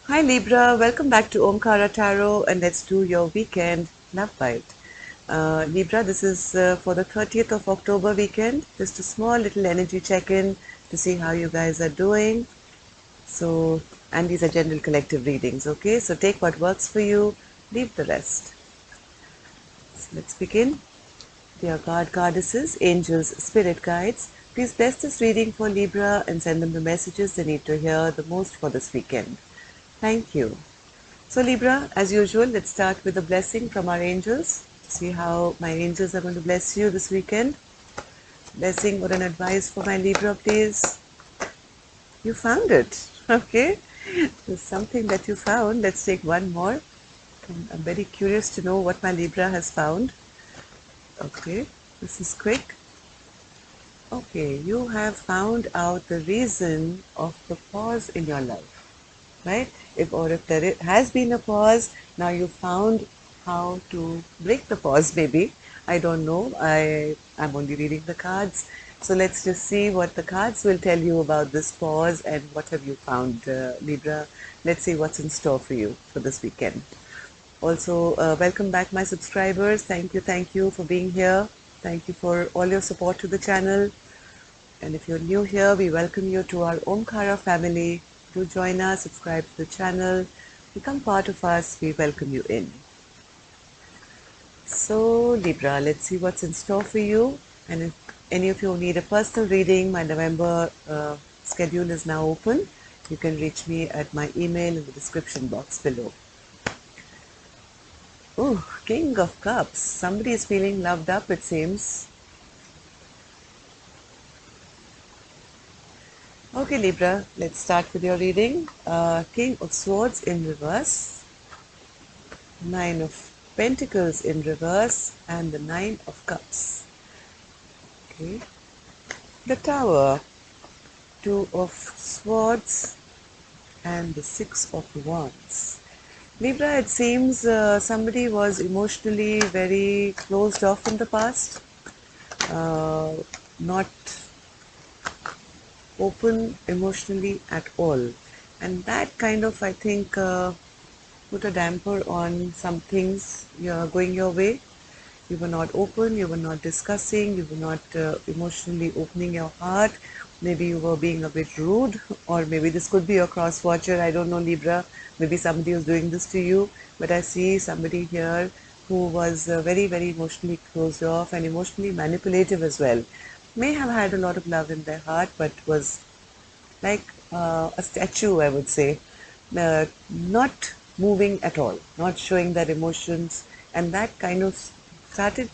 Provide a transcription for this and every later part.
Hi Libra, welcome back to Omkara Tarot and let's do your weekend love bite. Libra, this is for the 30th of October weekend. Just a small little energy check-in to see how you guys are doing. So, and these are general collective readings, okay? So take what works for you, leave the rest. So let's begin. Dear God, goddesses, angels, spirit guides, please bless this reading for Libra and send them the messages they need to hear the most for this weekend. Thank you. So Libra, as usual, let's start with a blessing from our angels. See how my angels are going to bless you this weekend. Blessing or an advice for my Libra, please. You found it. Okay. There's something that you found. Let's take one more. I'm very curious to know what my Libra has found. Okay. This is quick. Okay. You have found out the reason of the pause in your life. Right? If there has been a pause, now you found how to break the pause. Maybe I don't know. I'm only reading the cards, so let's just see what the cards will tell you about this pause and what have you found, Libra. Let's see what's in store for you for this weekend. Also, welcome back, my subscribers. Thank you for being here. Thank you for all your support to the channel. And if you're new here, we welcome you to our Omkara family. Do join us, subscribe to the channel, become part of us. We welcome you in. So Libra, let's see what's in store for you. And if any of you need a personal reading, my November schedule is now open. You can reach me at my email in the description box below. Oh, King of Cups. Somebody is feeling loved up, it seems. Okay, Libra, let's start with your reading. King of Swords in reverse, Nine of Pentacles in reverse, and the Nine of Cups. Okay. The Tower, Two of Swords, and the Six of Wands. Libra, it seems somebody was emotionally very closed off in the past, not open emotionally at all. And that kind of, I think, put a damper on some things going your way. You were not open, you were not discussing, you were not emotionally opening your heart. Maybe you were being a bit rude, or maybe this could be your cross watcher. I don't know, Libra. Maybe somebody was doing this to you, but I see somebody here who was very, very emotionally closed off and emotionally manipulative as well. May have had a lot of love in their heart, but was like a statue, I would say, not moving at all, not showing their emotions, and that kind of started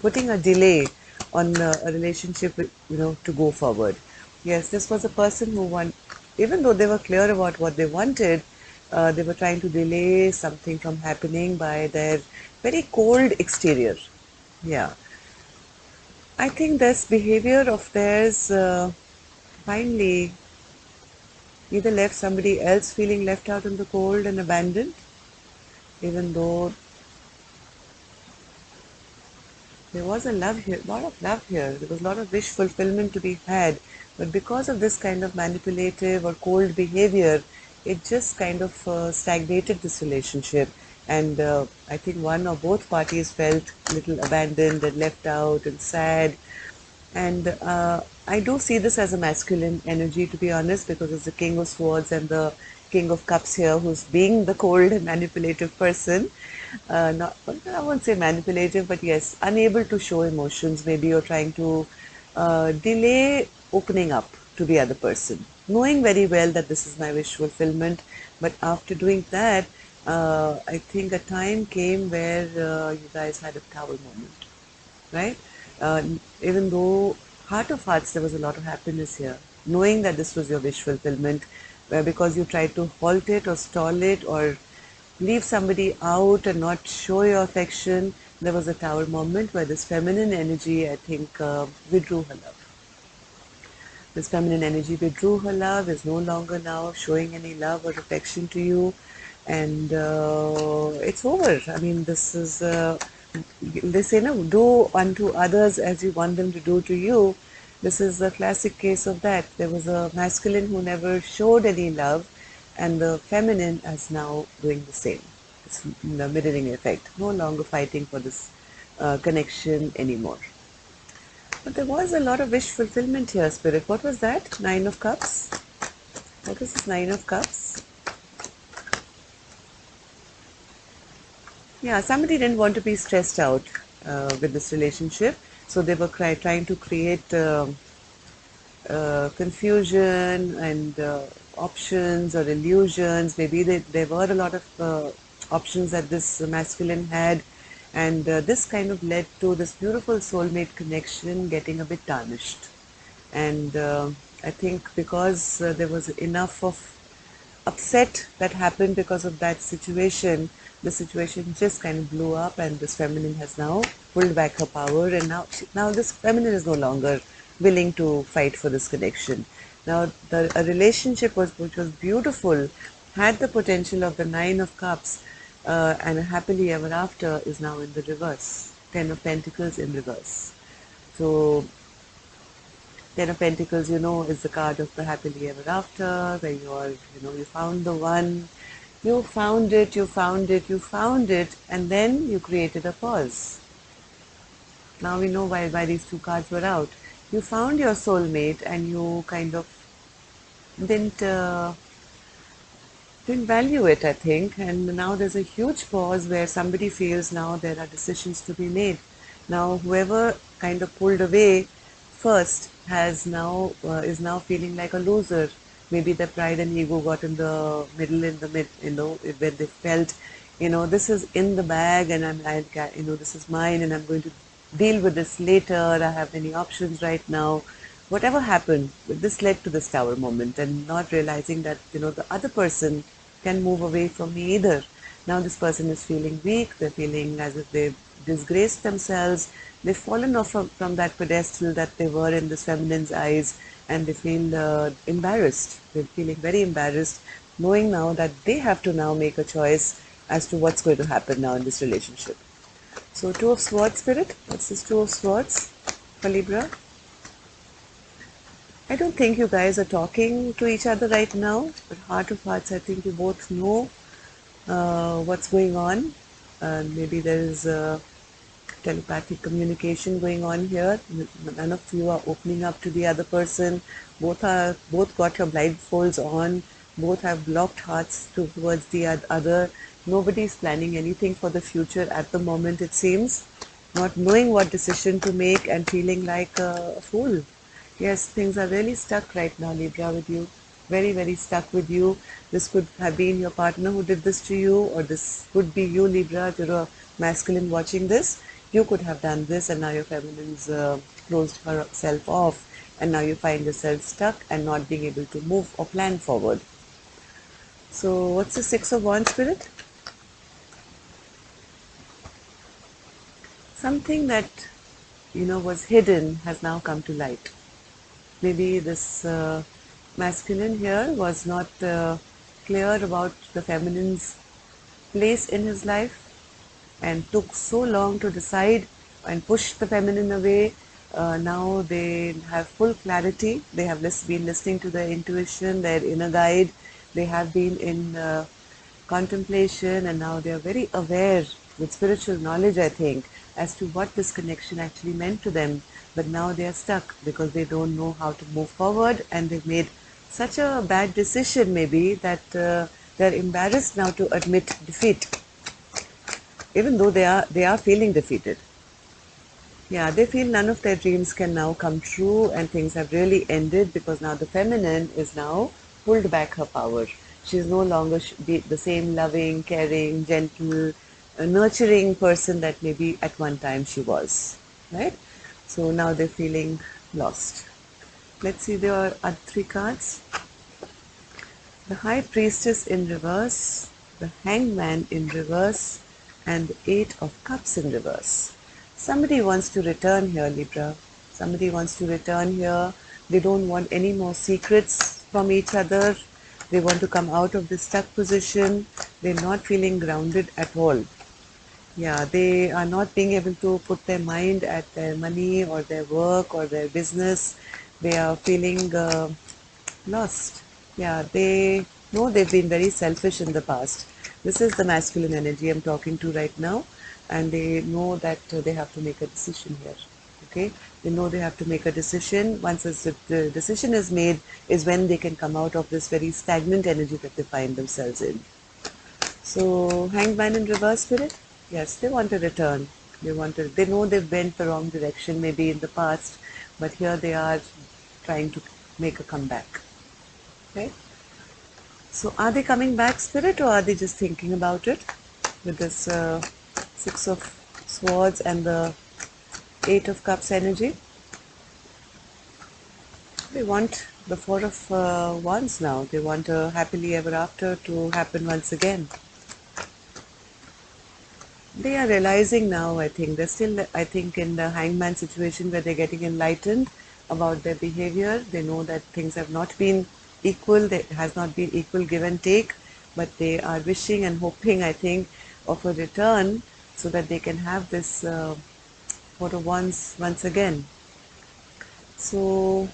putting a delay on a relationship, to go forward. Yes, this was a person who even though they were clear about what they wanted, they were trying to delay something from happening by their very cold exterior. Yeah. I think this behavior of theirs finally either left somebody else feeling left out in the cold and abandoned, even though there was a love here, lot of love here. There was a lot of wish fulfillment to be had, but because of this kind of manipulative or cold behavior, it just kind of stagnated this relationship. And I think one or both parties felt a little abandoned and left out and sad. And I do see this as a masculine energy, to be honest, because it's the King of Swords and the King of Cups here, who's being the cold and manipulative person. Not, I won't say manipulative, but yes, unable to show emotions. Maybe you're trying to delay opening up to the other person, knowing very well that this is my wish fulfillment. But after doing that, I think a time came where you guys had a tower moment, right? Uh, Even though heart of hearts, there was a lot of happiness here, knowing that this was your wish fulfillment, because you tried to halt it or stall it or leave somebody out and not show your affection. There was a tower moment where this feminine energy, I think, withdrew her love. This feminine energy withdrew her love, is no longer now showing any love or affection to you, and it's over. I mean, this is, they say, no, do unto others as you want them to do to you. This is a classic case of that. There was a masculine who never showed any love, and the feminine is now doing the same. It's the mirroring effect, no longer fighting for this connection anymore. But there was a lot of wish fulfillment here, Spirit. What was that? Nine of Cups? What is this Nine of Cups? Yeah, somebody didn't want to be stressed out with this relationship, so they were trying to create confusion and options or illusions. Maybe there were a lot of options that this masculine had, and this kind of led to this beautiful soulmate connection getting a bit tarnished. And I think because there was enough of upset that happened because of that situation, the situation just kind of blew up, and this feminine has now pulled back her power, and now this feminine is no longer willing to fight for this connection. Now a relationship which was beautiful, had the potential of the Nine of Cups, and a happily ever after is now in the reverse. Ten of Pentacles in reverse. So Ten of Pentacles, is the card of the happily ever after, where you found the one, you found it, you found it, you found it, and then you created a pause. Now we know why these two cards were out. You found your soulmate and you kind of didn't didn't value it, I think, and now there's a huge pause where somebody feels now there are decisions to be made. Now whoever kind of pulled away first is now feeling like a loser. Maybe their pride and ego got in the middle, when they felt, this is in the bag, and this is mine, and I'm going to deal with this later. I have many options right now. Whatever happened, this led to this tower moment, and not realizing that, the other person can move away from me either. Now this person is feeling weak, they're feeling as if they've disgraced themselves, they've fallen off from that pedestal that they were in this feminine's eyes, and they feel embarrassed. They're feeling very embarrassed, knowing now that they have to now make a choice as to what's going to happen now in this relationship. So Two of Swords, Spirit, what's this Two of Swords for Libra? I don't think you guys are talking to each other right now, but heart of hearts, I think you both know what's going on. Maybe there is telepathic communication going on here. None of you are opening up to the other person. Both got your blindfolds on. Both have blocked hearts towards the other. Nobody's planning anything for the future at the moment, it seems. Not knowing what decision to make and feeling like a fool. Yes, things are really stuck right now, Libra, with you. Very, very stuck with you. This could have been your partner who did this to you, or this could be you, Libra, if you're a masculine watching this. You could have done this, and now your feminine's closed herself off, and now you find yourself stuck and not being able to move or plan forward. So what's the Six of Wands, Spirit? Something that, was hidden has now come to light. Maybe this masculine here was not clear about the feminine's place in his life, and took so long to decide and push the feminine away. Now they have full clarity. They have been listening to their intuition, their inner guide. They have been in contemplation, and now they are very aware with spiritual knowledge, I think, as to what this connection actually meant to them. But now they are stuck because they don't know how to move forward, and they've made such a bad decision maybe that they're embarrassed now to admit defeat, even though they are feeling defeated. Yeah, they feel none of their dreams can now come true, and things have really ended because now the feminine is now pulled back her power. She is no longer the same loving, caring, gentle, nurturing person that maybe at one time she was, right? So now they're feeling lost. Let's see, there are three cards. The High Priestess in reverse, the Hangman in reverse, and the Eight of Cups in reverse. Somebody wants to return here, Libra. Somebody wants to return here. They don't want any more secrets from each other. They want to come out of this stuck position. They're not feeling grounded at all. Yeah, they are not being able to put their mind at their money or their work or their business. They are feeling lost. Yeah, they know they've been very selfish in the past. This is the masculine energy I'm talking to right now, and they know that they have to make a decision here. Okay, they know they have to make a decision. Once the decision is made, is when they can come out of this very stagnant energy that they find themselves in. So, Hanged Man in reverse spirit, yes, they want a return. They know they've went the wrong direction maybe in the past, but here they are trying to make a comeback. Okay. So are they coming back, Spirit, or are they just thinking about it with this Six of Swords and the Eight of Cups energy? They want the Four of Wands now. They want a happily ever after to happen once again. They are realizing now, I think. They're still, I think, in the hangman situation where they're getting enlightened about their behavior. They know that things have not been equal, there has not been equal give and take, but they are wishing and hoping, I think, of a return so that they can have this photo once again. So,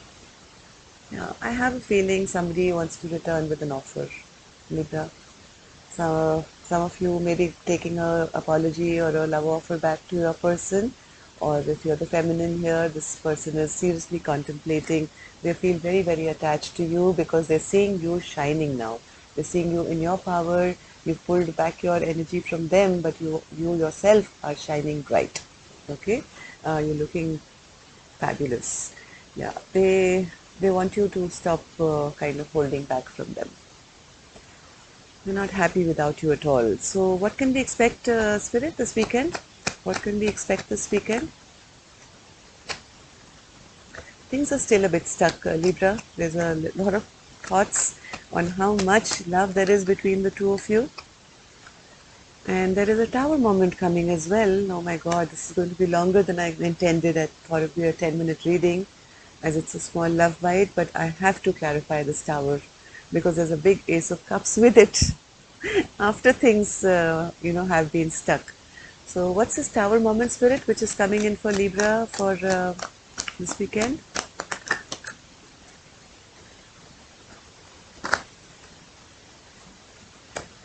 yeah, I have a feeling somebody wants to return with an offer, Libra. Some of you may be taking a apology or a love offer back to your person, or if you're the feminine here, this person is seriously contemplating. They feel very, very attached to you because they're seeing you shining now. They're seeing you in your power. You've pulled back your energy from them, but you yourself are shining bright. Okay, you're looking fabulous. Yeah, they want you to stop kind of holding back from them. We're not happy without you at all. So what can we expect, Spirit, this weekend? What can we expect this weekend? Things are still a bit stuck, Libra. There's a lot of thoughts on how much love there is between the two of you. And there is a tower moment coming as well. Oh my God, this is going to be longer than I intended. I thought it would be a 10-minute reading as it's a small love bite, but I have to clarify this tower because there's a big Ace of Cups with it after things, have been stuck. So what's this tower moment, Spirit, which is coming in for Libra for this weekend?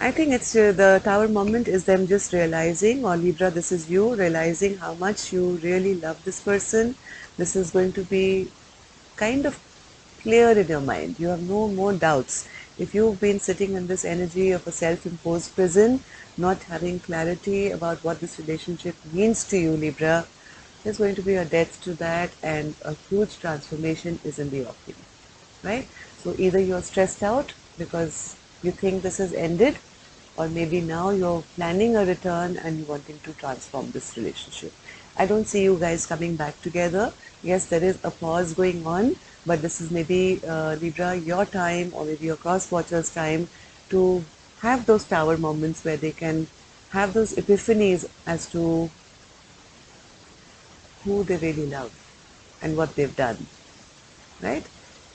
I think it's the tower moment is them just realizing, or Libra, this is you realizing how much you really love this person. This is going to be kind of clear in your mind. You have no more doubts. If you've been sitting in this energy of a self-imposed prison, not having clarity about what this relationship means to you, Libra, there's going to be a death to that and a huge transformation is in the offing, right? So either you're stressed out because you think this has ended, or maybe now you're planning a return and you're wanting to transform this relationship. I don't see you guys coming back together. Yes, there is a pause going on, but this is maybe Libra, your time, or maybe your cross watchers' time to have those tower moments where they can have those epiphanies as to who they really love and what they've done, right?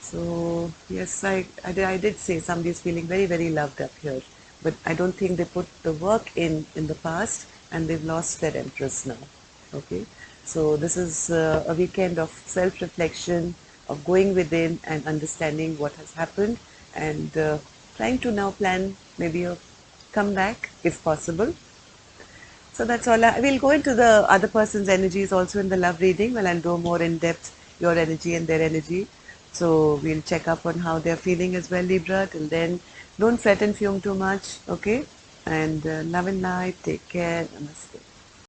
So yes, I did say somebody is feeling very, very loved up here, but I don't think they put the work in the past and they've lost their empress now. Okay, so this is a weekend of self-reflection, of going within and understanding what has happened and trying to now plan maybe a comeback if possible. So that's all. We'll go into the other person's energies also in the love reading. Well, I'll go more in depth your energy and their energy. So we'll check up on how they're feeling as well, Libra. Till then, don't fret and fume too much, okay? And love and light. Take care. Namaste.